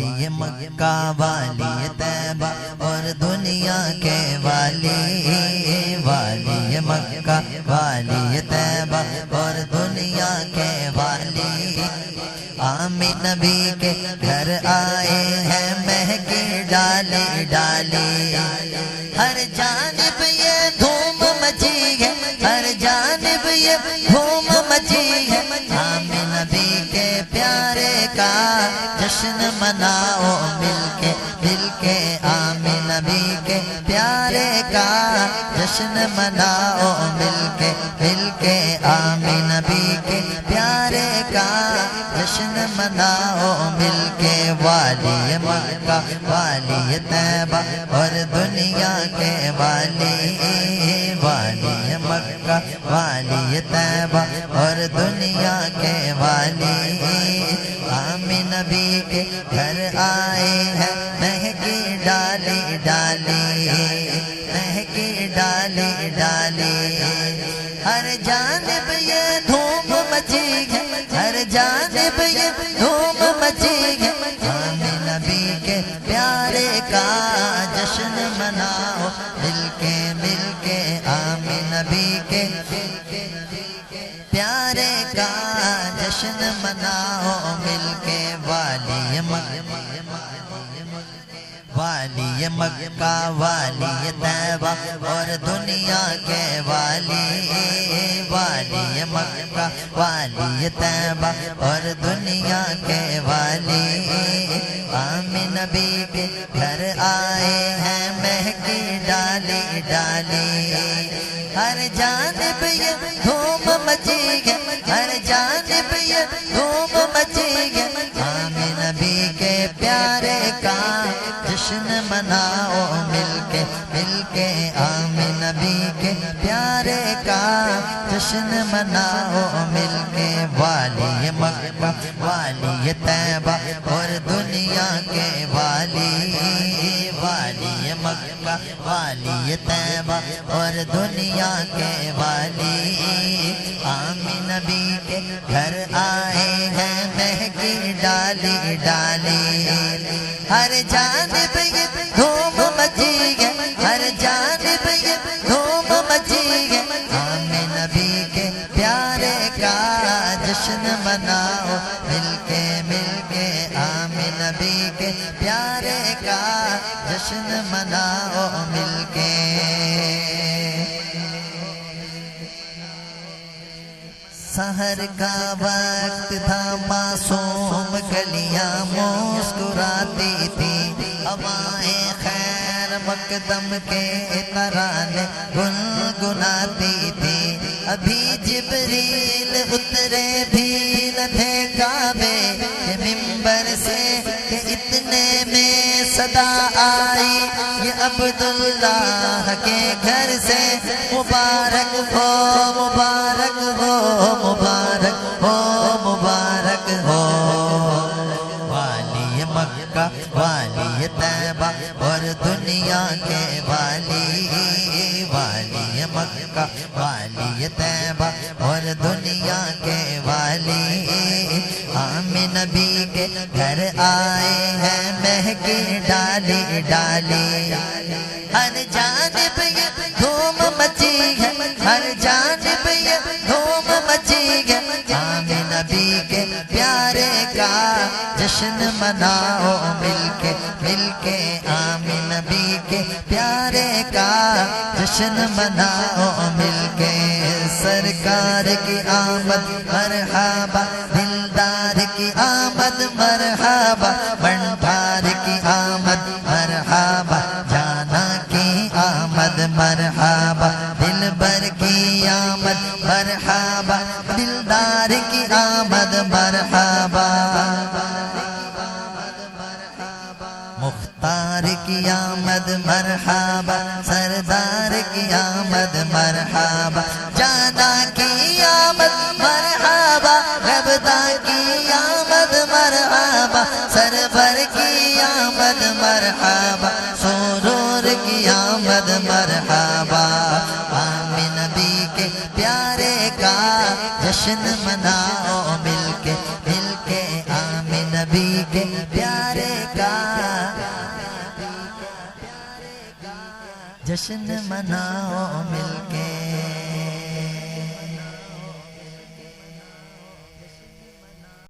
والی مکہ والی طیبہ اور دنیا کے والی، والی مکہ والی طیبہ اور دنیا کے والی، آمین نبی کے گھر آئے ہیں مہکی ڈالی ڈالی، ہر جانب یہ دھوم مچی ہے، ہر جانب یہ دھوم مچی ہے، آمین نبی کے پیارے کا جشن مناؤ مل کے مل کے، آمین نبی کے پیارے کا جشن مناؤ مل کے مل کے، آمین نبی کے پیارے کا جشن مناؤ مل کے، والی مکہ والی طیبہ اور دنیا کے والی، والی مکہ والی طیبہ اور دنیا کے والی، آمین نبی کے گھر آئے ہیں مہکی ڈالی ڈالی، مہکی ڈالی ڈالی، ہر جانب یہ دھوم مچی ہے، ہر جانب یہ دھوم مچی ہے، آمین نبی کے پیارے کا جشن مناؤ مل کے، آمین نبی کے پیارے کا جشن مناؤ مل کے، والی والی مکہ والی طیبہ اور دنیا کے والی، والی مکہ والی طیبہ اور دنیا کے والی، آمین نبی کے گھر آئے ہیں مہکی ڈالی ڈالی، ہر جانب یہ دھوم مچی ہے، ہر جانب یہ دھوم مچی ہے، آمین نبی کے پیارے کا جشن مناؤ مل کے، آمین نبی کے پیارے کا جشن مناؤ مل کے، والی مکہ والی طیبہ اور دنیا کے والی، والی مکہ والی طیبہ اور دنیا کے والی، آمین نبی کے گھر آئے ہیں مہکی ڈالی ڈالی، ہر جانب یہ دھوم مچی ہے، ہر جانب یہ دھوم مچی ہے، آمین نبی کے پیارے کا جشن مناؤ مل کے، آمین نبی کے پیارے کا جشن مناؤ مل کے، سحر کا وقت تھا معصوم گلیاں مسکراتی تھی، ہوائیں خیر مقدم کے ترانے گنگناتی تھی، ابھی جبریل اترے بھی نہ تھے کعبے کے منبر سے کہ اتنے میں صدا آئی یہ عبداللہ کے گھر سے، مبارک ہو مبارک ہو مبارک ہو مبارک ہو، والی مکہ والی طیبہ اور دنیا کے والی، والی مکہ والی طیبہ اور دنیا کے والی، آمین نبی کے گھر آئے ہیں مہکی ڈالی ڈالی، ہر جانب یہ دھوم مچی ہے، ہر جانب یہ دھوم مچی ہے، آمین نبی کے پیارے کا جشن مناؤ مل کے، آمین نبی کے پیارے کا جشن مناؤ مل کے، سرکار کی آمد مرحبا، دلدار کی آمد مرحبا، بنٹھار کی آمد مرحبا، جانا کی آمد مرحبا، دلبر کی آمد مرحبا، دلدار کی آمد مرحبا، مختار کی آمد مرحبا، سردار کی آمد مرحبا، جانا کی آمد مرحبا، غبدہ کی آمد مرحبا، سرور کی آمد مرحبا، سرور کی آمد مرحبا، آمین نبی کے پیارے کا جشن مناؤ مل کے، آمین نبی کے پیارے کا جشن مناؤ مل کے